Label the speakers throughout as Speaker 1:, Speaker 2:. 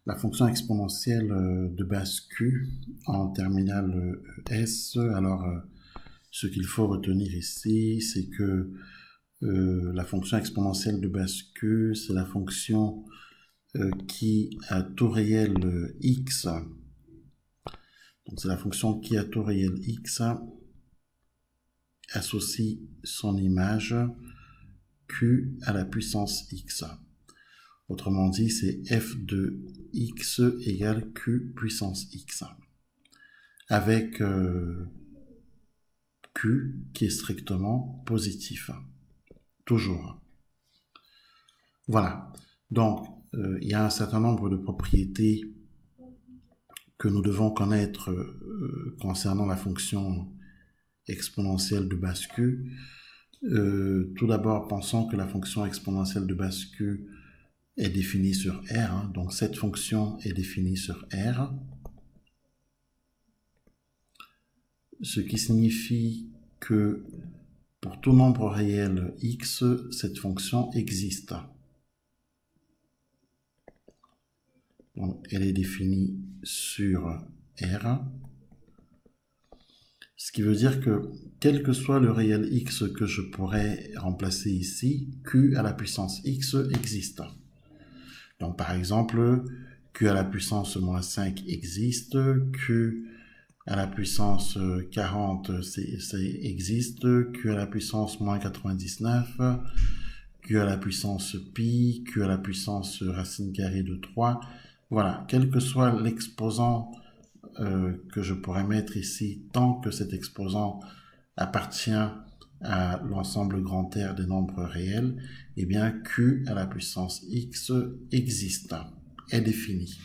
Speaker 1: La fonction exponentielle de base Q en terminale S. Alors, ce qu'il faut retenir ici, c'est que la fonction exponentielle de base Q, c'est la fonction qui à taux réel x, donc c'est la fonction qui à taux réel x associe son image Q à la puissance x. Autrement dit, c'est f de x égale q puissance x, avec q qui est strictement positif, toujours. Voilà, donc il y a un certain nombre de propriétés que nous devons connaître concernant la fonction exponentielle de base q. Tout d'abord, pensons que la fonction exponentielle de base q est définie sur R, hein, donc cette fonction est définie sur R, ce qui signifie que pour tout nombre réel x, cette fonction existe. Donc elle est définie sur R, ce qui veut dire que quel que soit le réel x que je pourrais remplacer ici, q à la puissance x existe. Donc par exemple, q à la puissance moins 5 existe, q à la puissance 40 existe, q à la puissance moins 99, q à la puissance pi, q à la puissance racine carrée de 3. Voilà, quel que soit l'exposant que je pourrais mettre ici, tant que cet exposant appartient à l'ensemble grand R des nombres réels, eh bien q à la puissance x existe, est défini.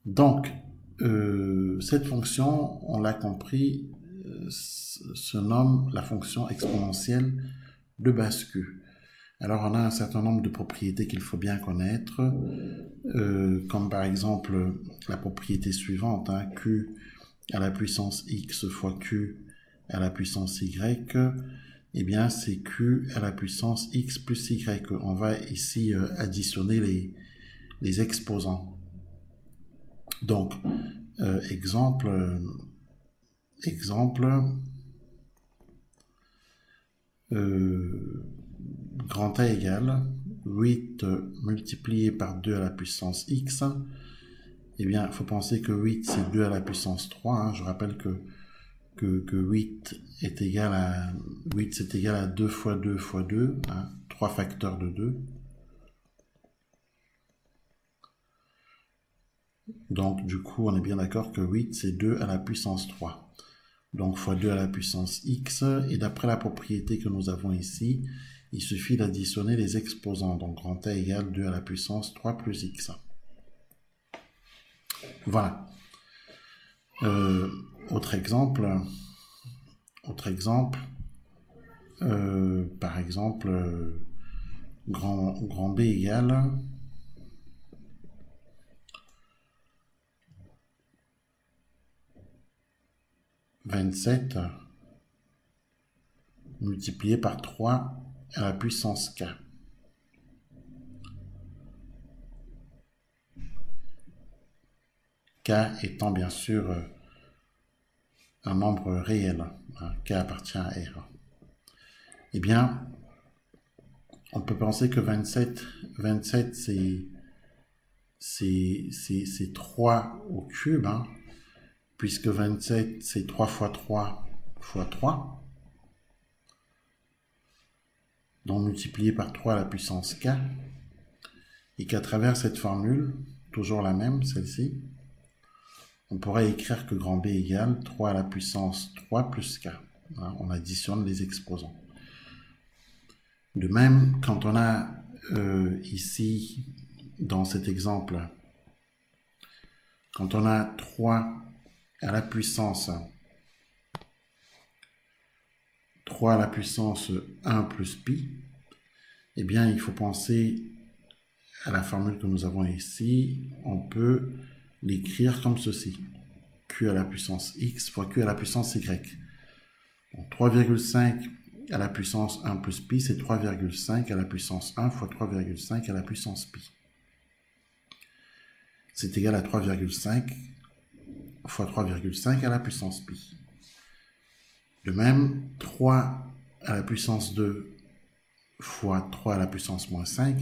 Speaker 1: Donc, cette fonction, on l'a compris, se nomme la fonction exponentielle de base Q. Alors, on a un certain nombre de propriétés qu'il faut bien connaître, comme par exemple la propriété suivante, hein, Q à la puissance x fois Q à la puissance y, eh bien c'est Q à la puissance x plus y. On va ici additionner les exposants. Donc, exemple, grand A égale 8 multiplié par 2 à la puissance x. Eh bien, il faut penser que 8, c'est 2 à la puissance 3. Hein. Je rappelle que 8 est égal à 8, c'est égal à 2 fois 2 fois 2, hein, 3 facteurs de 2. Donc, du coup, on est bien d'accord que 8, c'est 2 à la puissance 3. Donc, fois 2 à la puissance x. Et d'après la propriété que nous avons ici, il suffit d'additionner les exposants. Donc, grand A égale 2 à la puissance 3 plus x. Voilà. Autre exemple, par exemple, grand B égale 27 multiplié par 3 à la puissance k. K étant bien sûr un nombre réel, hein, K appartient à R. Eh bien, on peut penser que 27 c'est 3 au cube, hein, puisque 27 c'est 3 fois 3 fois 3, donc multiplié par 3 à la puissance k, et qu'à travers cette formule, toujours la même, celle-ci, on pourrait écrire que grand B égale 3 à la puissance 3 plus k. Hein, on additionne les exposants. De même, quand on a ici, dans cet exemple, quand on a 3 à la puissance 1 plus pi, eh bien, il faut penser à la formule que nous avons ici. On peut l'écrire comme ceci. Q à la puissance x fois Q à la puissance y. Donc, 3,5 à la puissance 1 plus pi, c'est 3,5 à la puissance 1 fois 3,5 à la puissance pi. c'est égal à 3,5 fois 3,5 à la puissance pi. De même, 3 à la puissance 2 fois 3 à la puissance moins 5,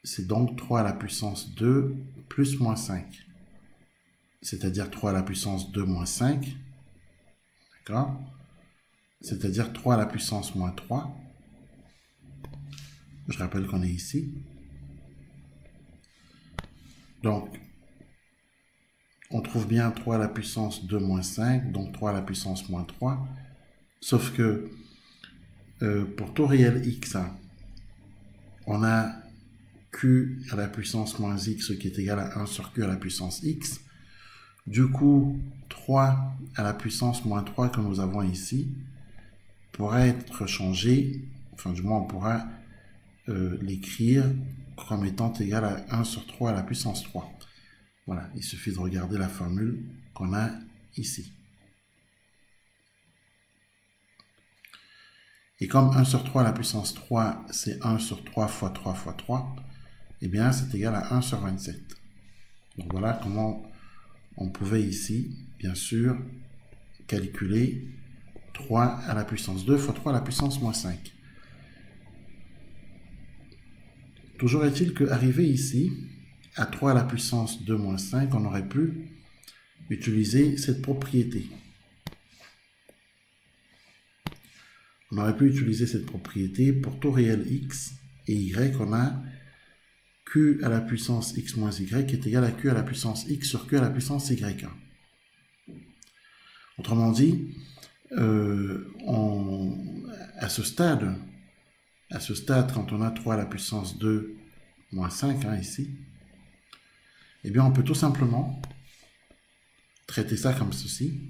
Speaker 1: c'est donc 3 à la puissance 2 plus moins 5. C'est-à-dire 3 à la puissance 2 moins 5. D'accord? C'est-à-dire 3 à la puissance moins 3. Je rappelle qu'on est ici. Donc, on trouve bien 3 à la puissance 2 moins 5, donc 3 à la puissance moins 3. Sauf que pour tout réel x, on a q à la puissance moins x qui est égal à 1 sur q à la puissance x. Du coup, 3 à la puissance moins 3 que nous avons ici pourrait être changé, enfin du moins on pourra l'écrire comme étant égal à 1 sur 3 à la puissance 3. Voilà, il suffit de regarder la formule qu'on a ici. Et comme 1 sur 3 à la puissance 3, c'est 1 sur 3 fois 3 fois 3, eh bien c'est égal à 1 sur 27. Donc voilà comment on pouvait ici, bien sûr, calculer 3 à la puissance 2 fois 3 à la puissance moins 5. Toujours est-il qu'arrivé ici, à 3 à la puissance 2 moins 5, on aurait pu utiliser cette propriété. On aurait pu utiliser cette propriété pour tout réel x et y, on a q à la puissance x moins y qui est égal à q à la puissance x sur q à la puissance y. Autrement dit, à ce stade, quand on a 3 à la puissance 2 moins 5, ici, eh bien on peut tout simplement traiter ça comme ceci.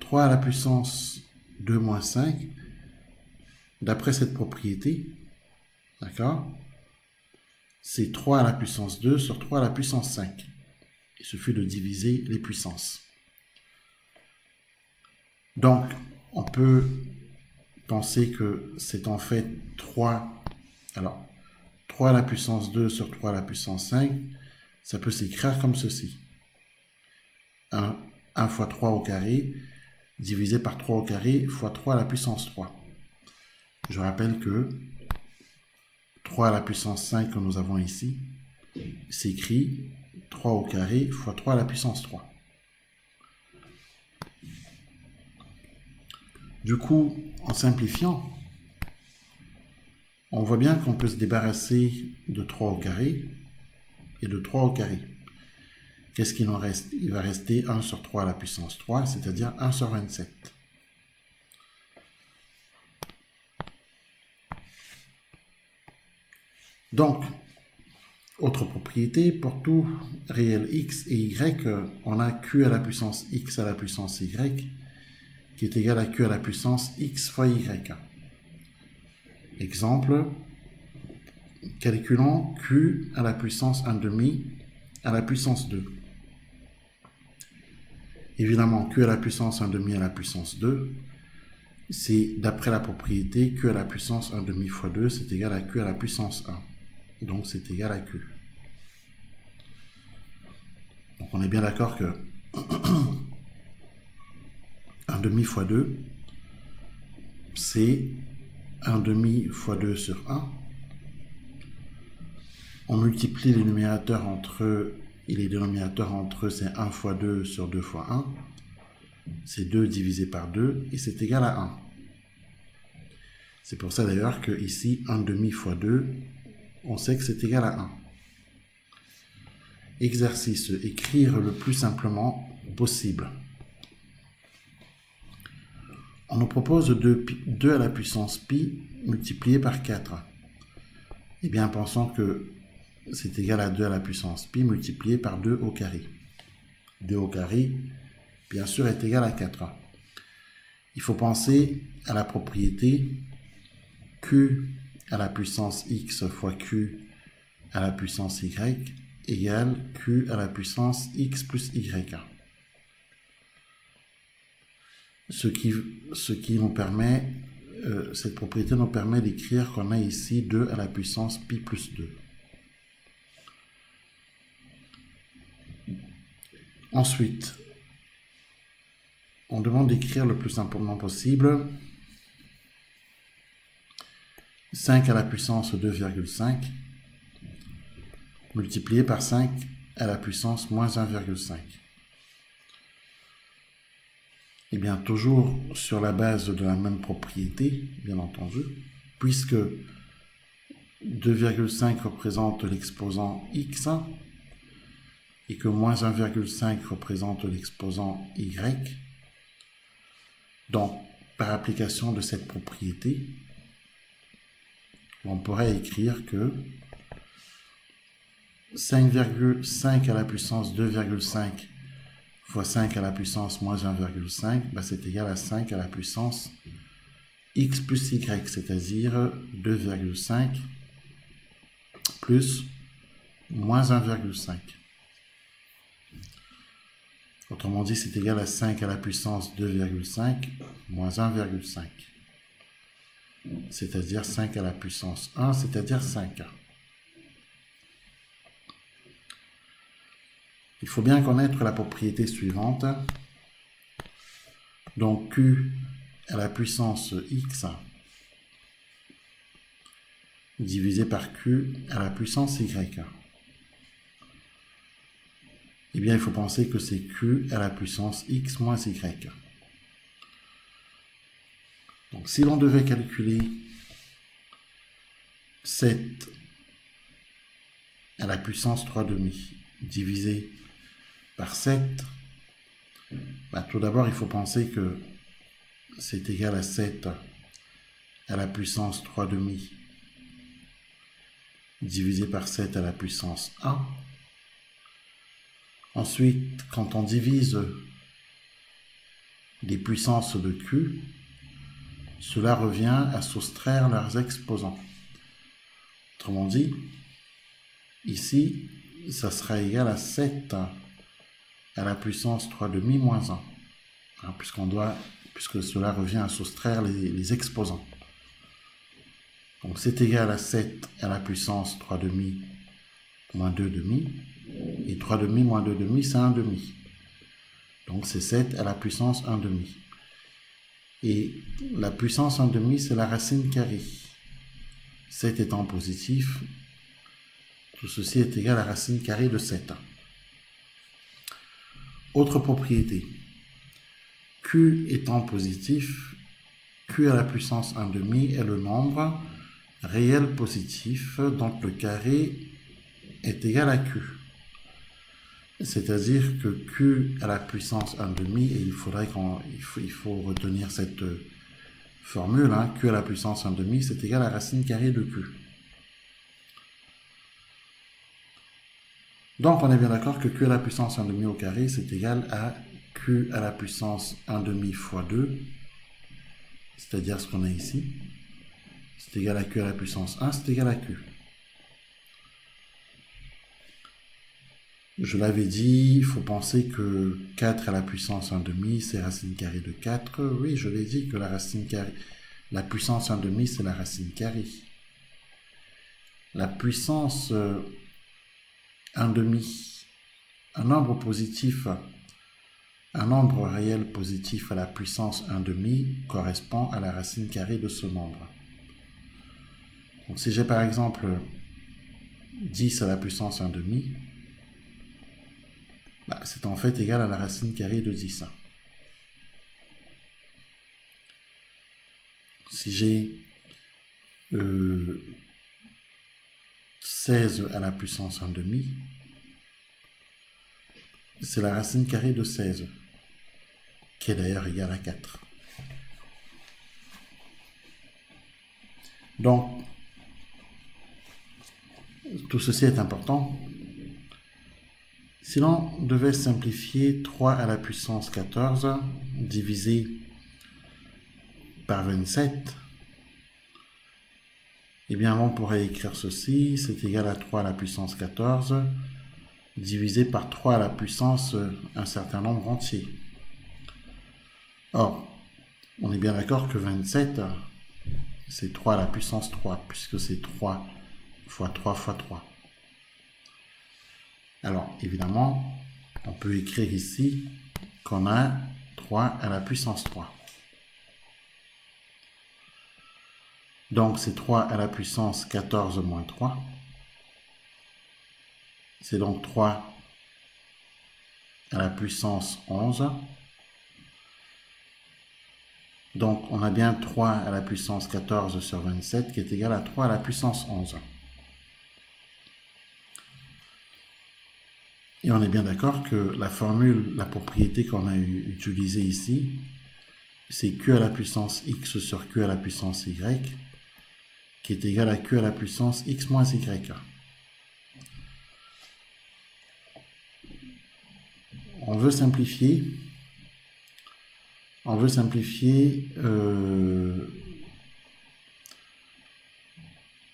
Speaker 1: 3 à la puissance 2 moins 5, d'après cette propriété, d'accord, c'est 3 à la puissance 2 sur 3 à la puissance 5. Il suffit de diviser les puissances. Donc, on peut penser que c'est en fait 3. Alors, 3 à la puissance 2 sur 3 à la puissance 5, ça peut s'écrire comme ceci. 1 fois 3 au carré, divisé par 3 au carré, fois 3 à la puissance 3. Je rappelle que 3 à la puissance 5 que nous avons ici s'écrit 3 au carré fois 3 à la puissance 3. Du coup, en simplifiant, on voit bien qu'on peut se débarrasser de 3 au carré et de 3 au carré. Qu'est-ce qu'il en reste? Il va rester 1 sur 3 à la puissance 3, c'est-à-dire 1 sur 27. Donc, autre propriété, pour tout réel x et y, on a q à la puissance x à la puissance y qui est égal à q à la puissance x fois y. Exemple, calculons q à la puissance 1/2 à la puissance 2. Évidemment, q à la puissance 1/2 à la puissance 2, c'est d'après la propriété q à la puissance 1/2 fois 2, c'est égal à q à la puissance 1. Donc c'est égal à q. Donc on est bien d'accord que 1/2 fois 2, c'est 1/2 fois 2 sur 1. On multiplie les numérateurs entre eux et les dénominateurs entre eux, c'est 1 fois 2 sur 2 fois 1. C'est 2 divisé par 2 et c'est égal à 1. C'est pour ça d'ailleurs que ici, 1/2 fois 2, on sait que c'est égal à 1. Exercice, écrire le plus simplement possible. On nous propose 2 à la puissance pi multiplié par 4. Eh bien, pensons que c'est égal à 2 à la puissance pi multiplié par 2 au carré. 2 au carré, bien sûr, est égal à 4. Il faut penser à la propriété q à la puissance x fois q à la puissance y égale q à la puissance x plus y. Ce qui nous permet, cette propriété nous permet d'écrire qu'on a ici 2 à la puissance pi plus 2. Ensuite, on demande d'écrire le plus simplement possible 5 à la puissance 2,5 multiplié par 5 à la puissance moins 1,5. Et bien, toujours sur la base de la même propriété, bien entendu, puisque 2,5 représente l'exposant x et que moins 1,5 représente l'exposant y. Donc, par application de cette propriété, on pourrait écrire que 5,5 à la puissance 2,5 fois 5 à la puissance moins 1,5, ben c'est égal à 5 à la puissance x plus y, c'est-à-dire 2,5 plus moins 1,5. Autrement dit, c'est égal à 5 à la puissance 2,5 moins 1,5. C'est-à-dire 5 à la puissance 1, c'est-à-dire 5. Il faut bien connaître la propriété suivante. Donc, Q à la puissance x divisé par Q à la puissance y. Eh bien, il faut penser que c'est Q à la puissance x moins y. Donc, si l'on devait calculer 7 à la puissance 3,5 divisé par 7, tout d'abord, il faut penser que c'est égal à 7 à la puissance 3,5 divisé par 7 à la puissance 1. Ensuite, quand on divise les puissances de Q, cela revient à soustraire leurs exposants. Autrement dit, ici, ça sera égal à 7 à la puissance 3,5 moins 1, puisque cela revient à soustraire les exposants. Donc c'est égal à 7 à la puissance 3,5 moins 2,5, et 3,5 moins 2,5, c'est 1,5. Donc c'est 7 à la puissance 1,5. Et la puissance 1,5, c'est la racine carrée. 7 étant positif, tout ceci est égal à la racine carrée de 7. Autre propriété. Q étant positif, Q à la puissance 1,5 est le nombre réel positif dont le carré est égal à Q. C'est-à-dire que Q à la puissance 1,5, et il faut retenir cette formule, Q à la puissance 1,5, c'est égal à la racine carrée de Q. Donc on est bien d'accord que Q à la puissance 1,5 au carré, c'est égal à Q à la puissance 1,5 fois 2, c'est-à-dire ce qu'on a ici. C'est égal à Q à la puissance 1, c'est égal à Q. Je l'avais dit, il faut penser que 4 à la puissance 1,5, c'est racine carrée de 4. Oui, je l'ai dit que la puissance 1,5, c'est la racine carrée. La puissance 1,5, un nombre positif, un nombre réel positif à la puissance 1,5 correspond à la racine carrée de ce nombre. Donc si j'ai par exemple 10 à la puissance 1,5, c'est en fait égal à la racine carrée de 10. Si j'ai 16 à la puissance 1,5, c'est la racine carrée de 16, qui est d'ailleurs égale à 4. Donc, tout ceci est important. Si l'on devait simplifier 3 à la puissance 14 divisé par 27, eh bien on pourrait écrire ceci, c'est égal à 3 à la puissance 14 divisé par 3 à la puissance un certain nombre entier. Or, on est bien d'accord que 27, c'est 3 à la puissance 3, puisque c'est 3 fois 3 fois 3. Alors, évidemment, On peut écrire ici qu'on a 3 à la puissance 3. Donc, c'est 3 à la puissance 14 moins 3. C'est donc 3 à la puissance 11. Donc, on a bien 3 à la puissance 14 sur 27 qui est égal à 3 à la puissance 11. Et on est bien d'accord que la formule, la propriété qu'on a utilisée ici, c'est Q à la puissance X sur Q à la puissance Y, qui est égal à Q à la puissance X moins Y. On veut simplifier. On veut simplifier.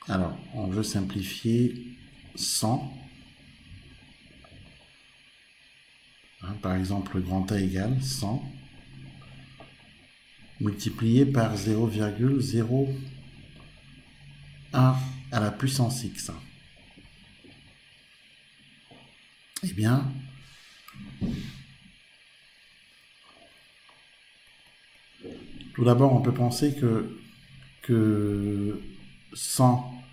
Speaker 1: Alors, on veut simplifier 100. Par exemple, grand A égale 100 multiplié par 0,01 à la puissance X. Eh bien, tout d'abord, on peut penser que 100,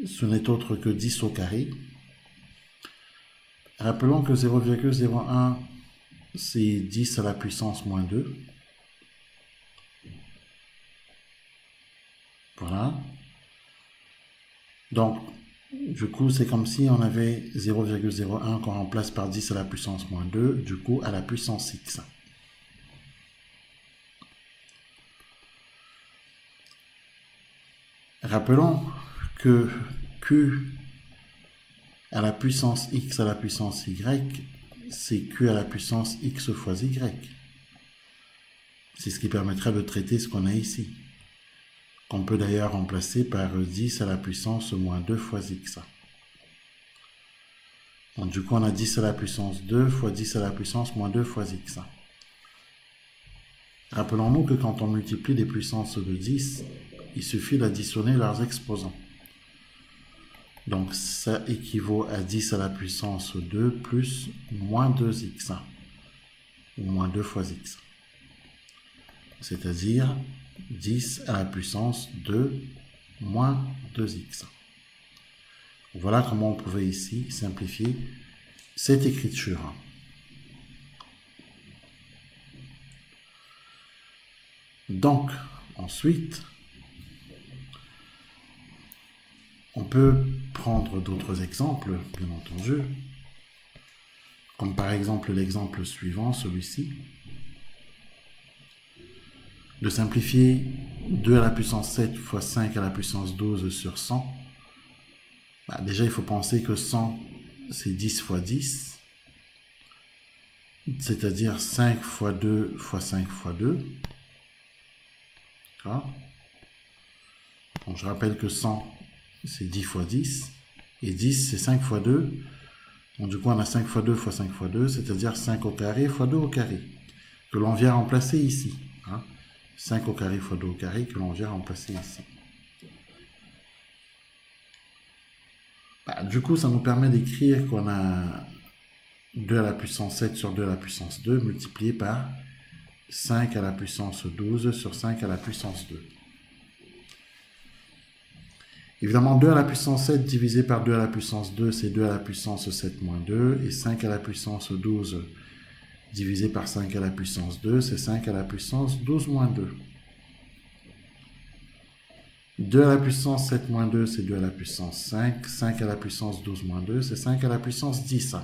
Speaker 1: ce n'est autre que 10 au carré. Rappelons que 0,01, c'est 10 à la puissance moins 2. Voilà. Donc, du coup, c'est comme si on avait 0,01 qu'on remplace par 10 à la puissance moins 2, du coup, à la puissance X. Rappelons que Q à la puissance X à la puissance Y, c'est Q à la puissance X fois Y. C'est ce qui permettra de traiter ce qu'on a ici, qu'on peut d'ailleurs remplacer par 10 à la puissance moins 2 fois X. Donc du coup, on a 10 à la puissance 2 fois 10 à la puissance moins 2 fois X. Rappelons-nous que quand on multiplie des puissances de 10, il suffit d'additionner leurs exposants. Donc ça équivaut à 10 à la puissance 2 plus moins 2x, ou moins 2 fois x. C'est-à-dire 10 à la puissance 2 moins 2x. Voilà comment on pouvait ici simplifier cette écriture. Donc, ensuite, on peut prendre d'autres exemples, bien entendu, comme par exemple l'exemple suivant, celui-ci. De simplifier 2 à la puissance 7 fois 5 à la puissance 12 sur 100. Déjà, il faut penser que 100, c'est 10 fois 10, c'est-à-dire 5 fois 2 fois 5 fois 2. D'accord ? Donc, je rappelle que 100, c'est 10 fois 10, et 10, c'est 5 fois 2. Donc, du coup, on a 5 fois 2 fois 5 fois 2, c'est-à-dire 5 au carré fois 2 au carré, que l'on vient remplacer ici. 5 au carré fois 2 au carré, que l'on vient remplacer ici. Du coup, ça nous permet d'écrire qu'on a 2 à la puissance 7 sur 2 à la puissance 2 multiplié par 5 à la puissance 12 sur 5 à la puissance 2. Évidemment, 2 à la puissance 7 divisé par 2 à la puissance 2, c'est 2 à la puissance 7 moins 2. Et 5 à la puissance 12 divisé par 5 à la puissance 2, c'est 5 à la puissance 12 moins 2. 2 à la puissance 7 moins 2, c'est 2 à la puissance 5. 5 à la puissance 12 moins 2, c'est 5 à la puissance 10.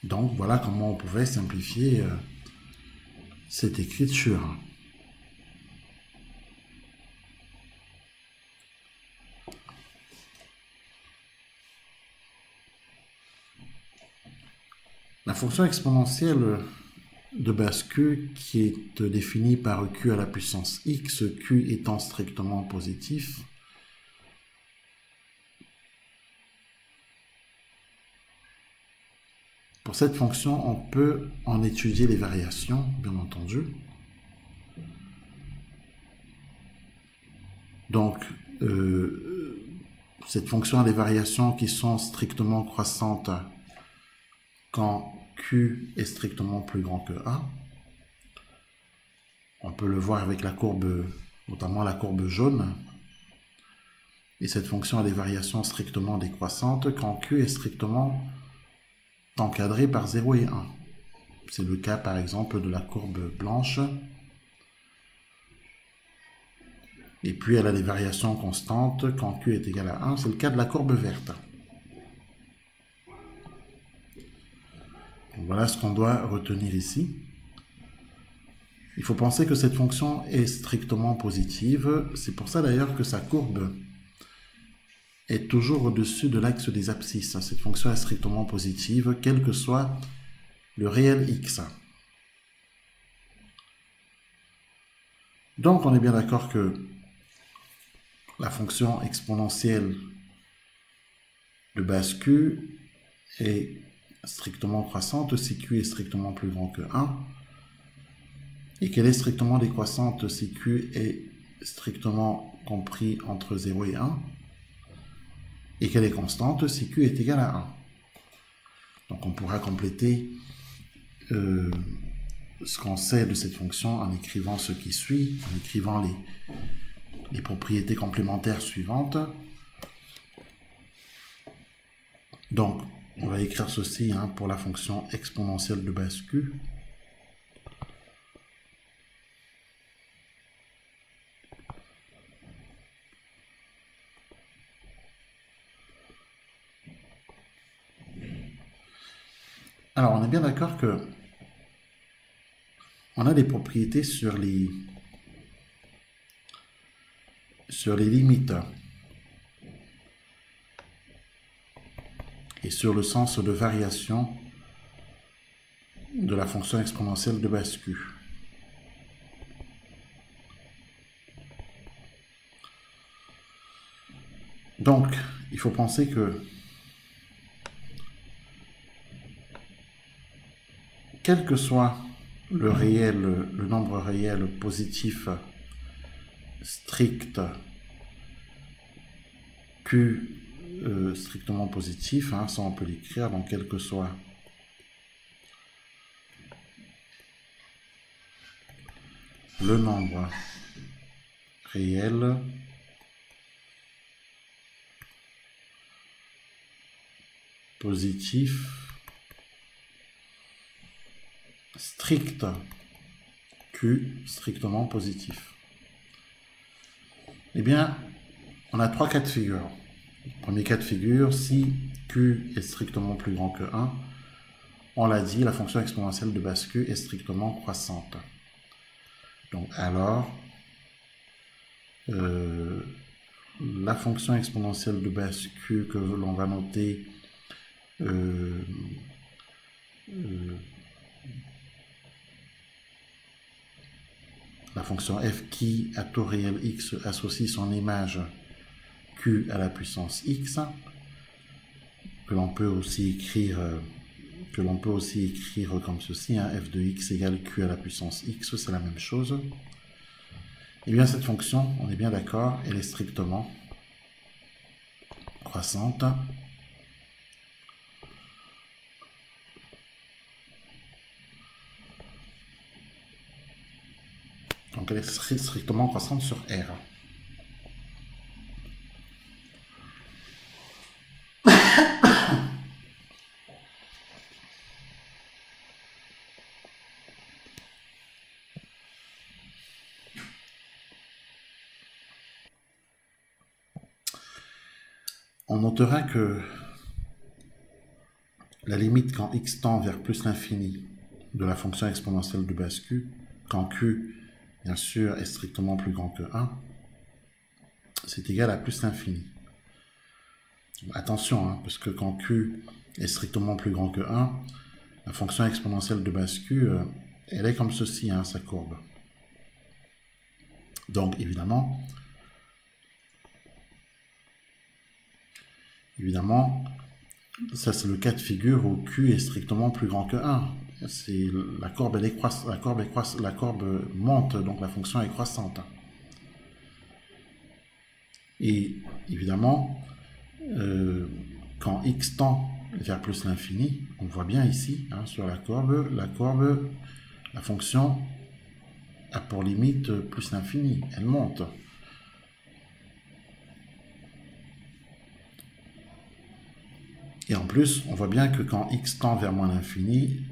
Speaker 1: Donc, voilà comment on pouvait simplifier cette écriture. La fonction exponentielle de base Q, qui est définie par Q à la puissance X, Q étant strictement positif, pour cette fonction, on peut en étudier les variations, bien entendu. Donc, Cette fonction a des variations qui sont strictement croissantes quand Q est strictement plus grand que 1. On peut le voir avec la courbe, notamment la courbe jaune. Et cette fonction a des variations strictement décroissantes quand Q est strictement encadré par 0 et 1. C'est le cas par exemple de la courbe blanche. Et puis elle a des variations constantes quand Q est égal à 1. C'est le cas de la courbe verte. Donc voilà ce qu'on doit retenir ici. Il faut penser que cette fonction est strictement positive. C'est pour ça d'ailleurs que sa courbe est toujours au-dessus de l'axe des abscisses. Cette fonction est strictement positive, quel que soit le réel x. Donc on est bien d'accord que la fonction exponentielle de base q est strictement croissante si q est strictement plus grand que 1, et qu'elle est strictement décroissante si q est strictement compris entre 0 et 1, et qu'elle est constante si q est égal à 1. Donc on pourra compléter ce qu'on sait de cette fonction en écrivant ce qui suit, en écrivant les propriétés complémentaires suivantes. Donc on va écrire ceci pour la fonction exponentielle de base q. Alors, on est bien d'accord que on a des propriétés sur les limites et sur le sens de variation de la fonction exponentielle de base q. Donc, il faut penser que quel que soit le nombre réel positif strict Q strictement positif, ça on peut l'écrire, donc quel que soit le nombre réel positif strict Q strictement positif. Eh bien, on a trois cas de figure. Premier cas de figure, si Q est strictement plus grand que 1, on l'a dit, la fonction exponentielle de base Q est strictement croissante. Donc alors, la fonction exponentielle de base Q que l'on va noter la fonction f qui, à taux réel x, associe son image q à la puissance x, que l'on peut aussi écrire comme ceci, f de x égale q à la puissance x, c'est la même chose. Et bien cette fonction, on est bien d'accord, elle est strictement croissante. Donc elle est strictement croissante sur R. On notera que la limite quand x tend vers plus l'infini de la fonction exponentielle de base q, quand q, bien sûr, est strictement plus grand que 1, c'est égal à plus l'infini. Attention, parce que quand q est strictement plus grand que 1, la fonction exponentielle de base q, elle est comme ceci, sa courbe. Donc, évidemment, ça c'est le cas de figure où q est strictement plus grand que 1. La courbe monte, donc la fonction est croissante. Et évidemment, quand x tend vers plus l'infini, on voit bien ici, hein, sur la courbe, la fonction a pour limite plus l'infini, elle monte. Et en plus, on voit bien que quand x tend vers moins l'infini,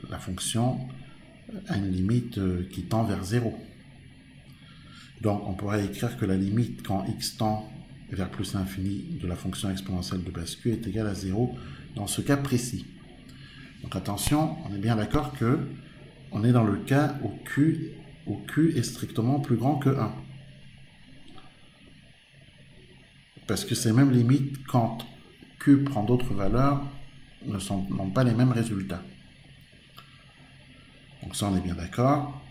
Speaker 1: la fonction a une limite qui tend vers 0. Donc on pourrait écrire que la limite quand x tend vers plus l'infini de la fonction exponentielle de base q est égale à 0 dans ce cas précis. Donc attention, on est bien d'accord que on est dans le cas où q est strictement plus grand que 1. Parce que ces mêmes limites, quand q prend d'autres valeurs, n'ont pas les mêmes résultats. Donc ça, on est bien d'accord.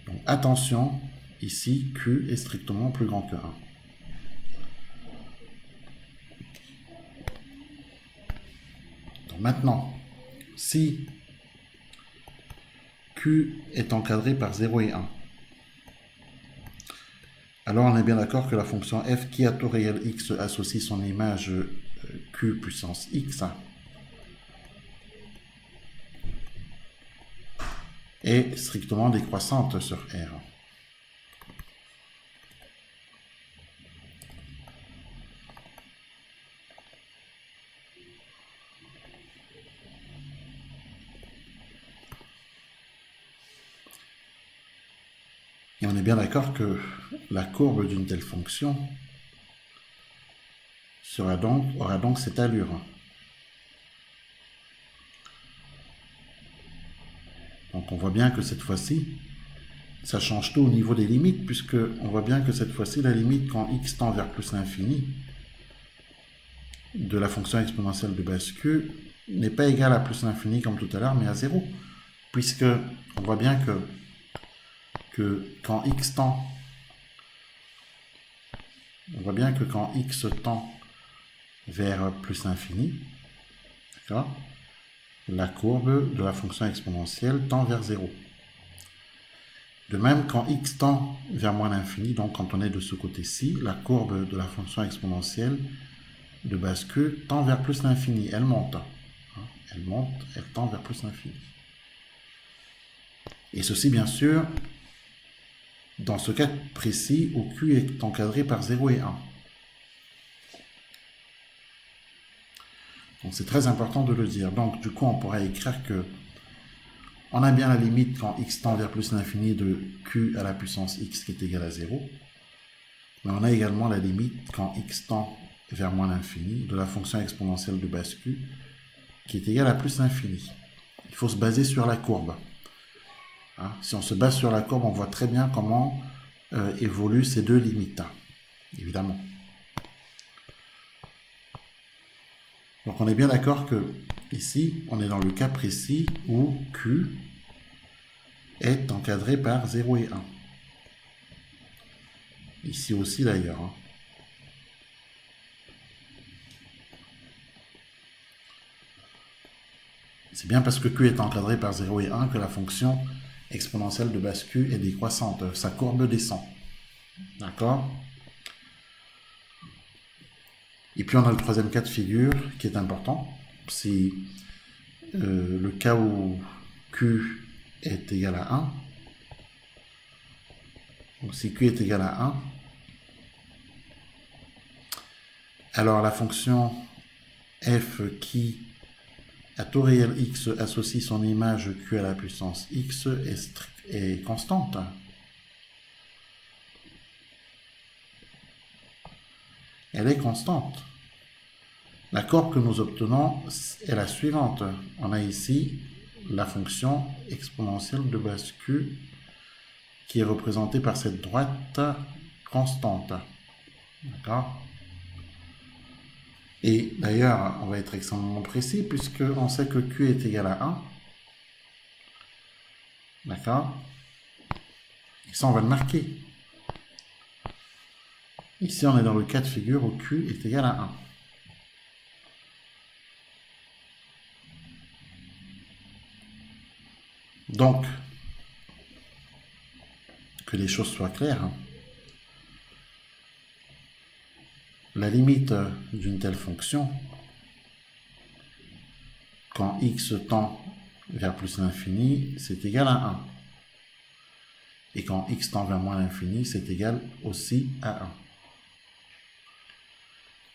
Speaker 1: Donc attention, ici, q est strictement plus grand que 1. Donc maintenant, si q est encadré par 0 et 1, alors on est bien d'accord que la fonction f qui à taux réel x associe son image q puissance x est strictement décroissante sur R. Et on est bien d'accord que la courbe d'une telle fonction aura donc cette allure. Donc on voit bien que cette fois-ci, ça change tout au niveau des limites, puisque on voit bien que cette fois-ci, la limite quand x tend vers plus l'infini de la fonction exponentielle de base q n'est pas égale à plus l'infini comme tout à l'heure, mais à 0. Puisque on voit bien que quand x tend, on voit bien que quand x tend vers plus l'infini, d'accord, la courbe de la fonction exponentielle tend vers 0. De même, quand x tend vers moins l'infini, donc quand on est de ce côté-ci, la courbe de la fonction exponentielle de base q tend vers plus l'infini, elle monte. Elle monte, elle tend vers plus l'infini. Et ceci, bien sûr, dans ce cas précis où q est encadré par 0 et 1. Donc c'est très important de le dire. Donc du coup, on pourrait écrire que on a bien la limite quand x tend vers plus l'infini de q à la puissance x qui est égale à 0. Mais on a également la limite quand x tend vers moins l'infini de la fonction exponentielle de base q qui est égale à plus l'infini. Il faut se baser sur la courbe. Hein, si on se base sur la courbe, on voit très bien comment évoluent ces deux limites, évidemment. Donc on est bien d'accord que ici, on est dans le cas précis où q est encadré par 0 et 1. Ici aussi d'ailleurs. Hein. C'est bien parce que q est encadré par 0 et 1 que la fonction exponentielle de base q est décroissante. Sa courbe descend. D'accord ? Et puis on a le troisième cas de figure qui est important. C'est le cas où q est égal à 1. Donc si q est égal à 1, alors la fonction f qui à taux réel x associe son image q à la puissance x est constante. Elle est constante. La courbe que nous obtenons est la suivante. On a ici la fonction exponentielle de base q qui est représentée par cette droite constante. D'accord ? Et d'ailleurs, on va être extrêmement précis puisqu'on sait que q est égal à 1. D'accord ? Et ça, on va le marquer. Ici, on est dans le cas de figure où q est égal à 1. Donc, que les choses soient claires, la limite d'une telle fonction, quand x tend vers plus l'infini, c'est égal à 1. Et quand x tend vers moins l'infini, c'est égal aussi à 1.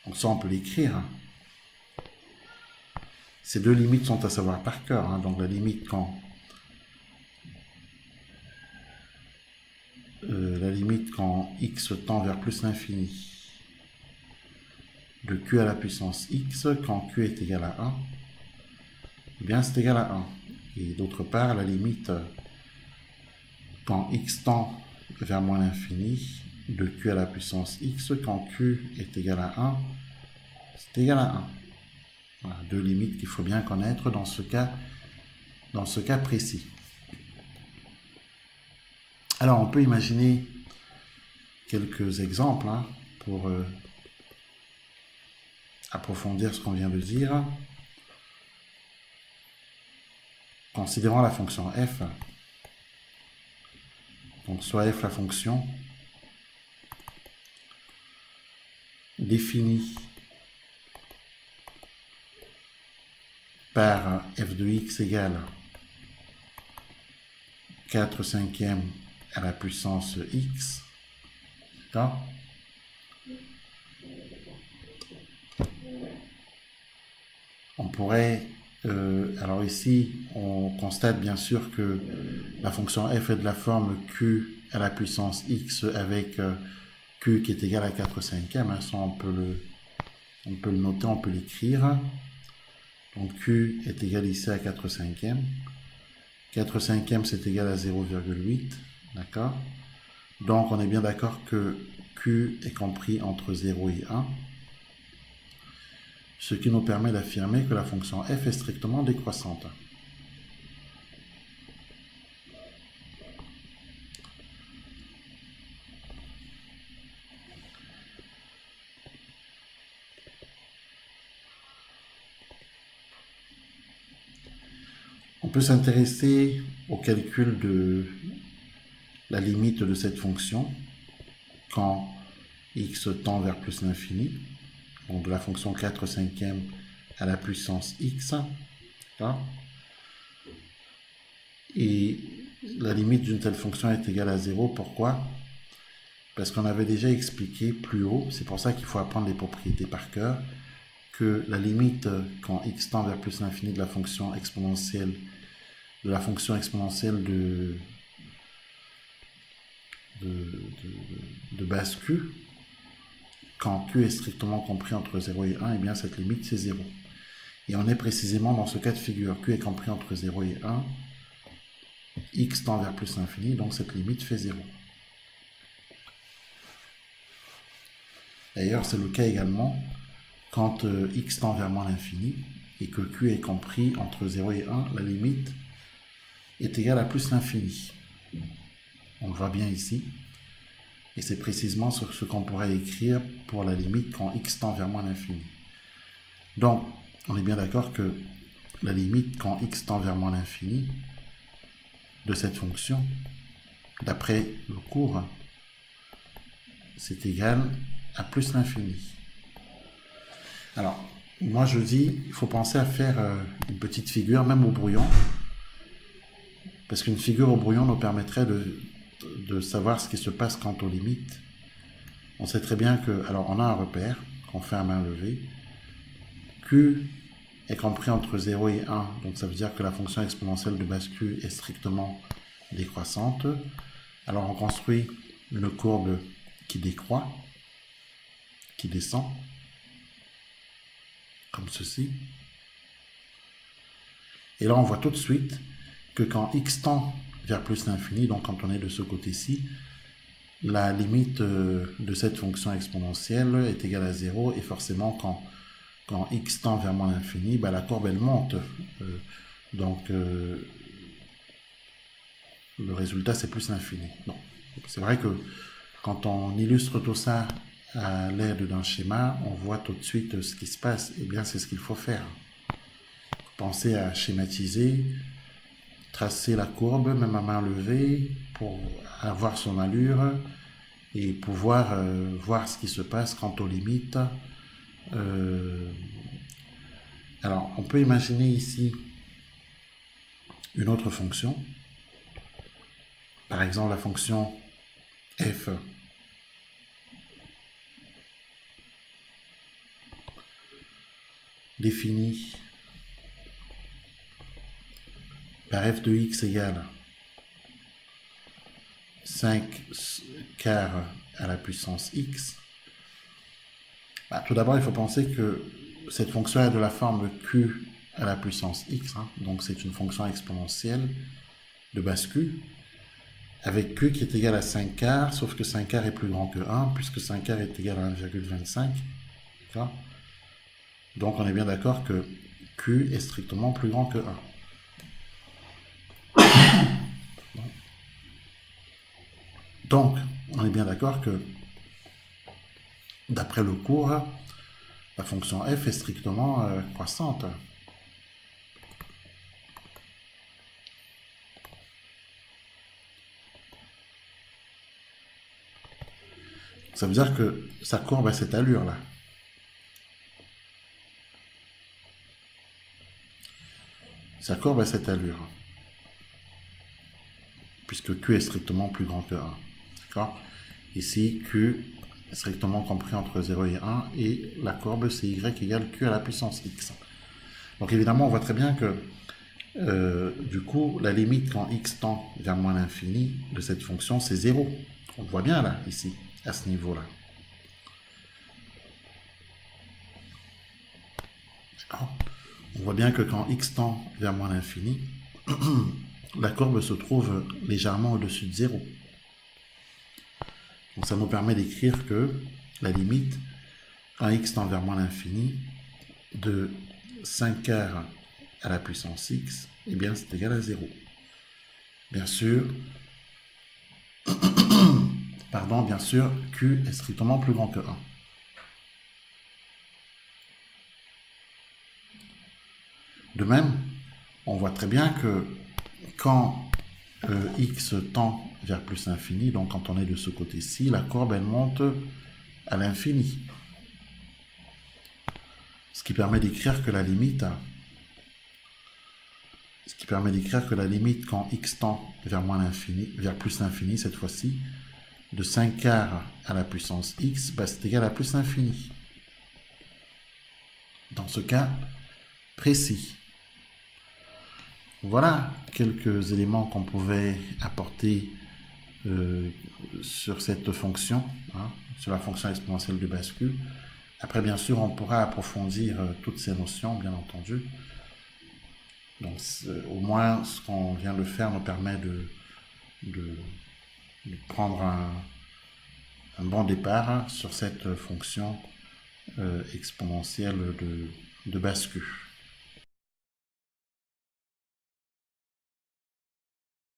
Speaker 1: Donc ça, on peut l'écrire. Ces deux limites sont à savoir par cœur. Donc la limite quand x tend vers plus l'infini de q à la puissance x, quand q est égal à 1, eh bien c'est égal à 1. Et d'autre part, la limite quand x tend vers moins l'infini de q à la puissance x, quand q est égal à 1, c'est égal à 1. Voilà, deux limites qu'il faut bien connaître dans ce cas précis. Alors, on peut imaginer quelques exemples pour approfondir ce qu'on vient de dire. Considérons la fonction f. Donc, soit f la fonction définie par f de x égale 4/5 à la puissance x. D'accord ? On pourrait, alors ici, on constate bien sûr que la fonction f est de la forme q à la puissance x avec q qui est égal à 4/5. Ça, on peut le noter, on peut l'écrire. Donc q est égal ici à 4/5. 4/5 c'est égal à 0,8. D'accord ? Donc on est bien d'accord que q est compris entre 0 et 1. Ce qui nous permet d'affirmer que la fonction f est strictement décroissante. On peut s'intéresser au calcul de la limite de cette fonction quand x tend vers plus l'infini, donc de la fonction 4/5 à la puissance x. Et la limite d'une telle fonction est égale à 0. Pourquoi ? Parce qu'on avait déjà expliqué plus haut, c'est pour ça qu'il faut apprendre les propriétés par cœur, que la limite quand x tend vers plus l'infini de la fonction exponentielle de base q, quand q est strictement compris entre 0 et 1, et bien cette limite c'est 0. Et on est précisément dans ce cas de figure, q est compris entre 0 et 1, x tend vers plus l'infini, donc cette limite fait 0. D'ailleurs, c'est le cas également quand x tend vers moins l'infini et que q est compris entre 0 et 1, la limite est égale à plus l'infini. On le voit bien ici. Et c'est précisément ce qu'on pourrait écrire pour la limite quand x tend vers moins l'infini. Donc, on est bien d'accord que la limite quand x tend vers moins l'infini de cette fonction, d'après le cours, c'est égal à plus l'infini. Alors, moi je dis, il faut penser à faire une petite figure, même au brouillon, parce qu'une figure au brouillon nous permettrait de savoir ce qui se passe quant aux limites. On sait très bien que, alors on a un repère qu'on fait à main levée, q est compris entre 0 et 1, donc ça veut dire que la fonction exponentielle de base q est strictement décroissante. Alors on construit une courbe qui décroît, qui descend, comme ceci. Et là on voit tout de suite que quand x tend vers plus l'infini, donc quand on est de ce côté-ci, la limite de cette fonction exponentielle est égale à 0, et forcément quand x tend vers moins l'infini, la courbe elle monte. Donc le résultat c'est plus l'infini. C'est vrai que quand on illustre tout ça à l'aide d'un schéma, on voit tout de suite ce qui se passe. Et bien c'est ce qu'il faut faire. Pensez à schématiser, tracer la courbe, même à main levée, pour avoir son allure, et pouvoir voir ce qui se passe quant aux limites. Alors, on peut imaginer ici une autre fonction. Par exemple, la fonction f définie par f de x égale 5 quarts à la puissance x. Tout d'abord, il faut penser que cette fonction est de la forme q à la puissance x, donc c'est une fonction exponentielle de base q, avec q qui est égal à 5 quarts, sauf que 5 quarts est plus grand que 1, puisque 5 quarts est égal à 1,25. Donc on est bien d'accord que q est strictement plus grand que 1. Donc, on est bien d'accord que, d'après le cours, la fonction f est strictement croissante. Ça veut dire que sa courbe a cette allure-là. Sa courbe a cette allure. Puisque q est strictement plus grand que 1. D'accord ? Ici, q est strictement compris entre 0 et 1, et la courbe, c'est y égale q à la puissance x. Donc évidemment, on voit très bien que, du coup, la limite quand x tend vers moins l'infini de cette fonction, c'est 0. On le voit bien là, ici, à ce niveau-là. On voit bien que quand x tend vers moins l'infini, la courbe se trouve légèrement au-dessus de 0. Donc ça nous permet d'écrire que la limite, quand x tend vers moins l'infini, de 5 quarts à la puissance x, eh bien c'est égal à 0. Bien sûr, bien sûr, q est strictement plus grand que 1. De même, on voit très bien que quand x tend vers plus l'infini, donc quand on est de ce côté-ci, la courbe elle monte à l'infini. Ce qui permet d'écrire que la limite, quand x tend vers moins l'infini, vers plus l'infini cette fois-ci, de 5 quarts à la puissance x, c'est égal à plus l'infini. Dans ce cas précis. Voilà quelques éléments qu'on pouvait apporter sur cette fonction, sur la fonction exponentielle de base q. Après, bien sûr, on pourra approfondir toutes ces notions, bien entendu. Donc, au moins, ce qu'on vient de faire nous permet de prendre un bon départ sur cette fonction exponentielle de base q.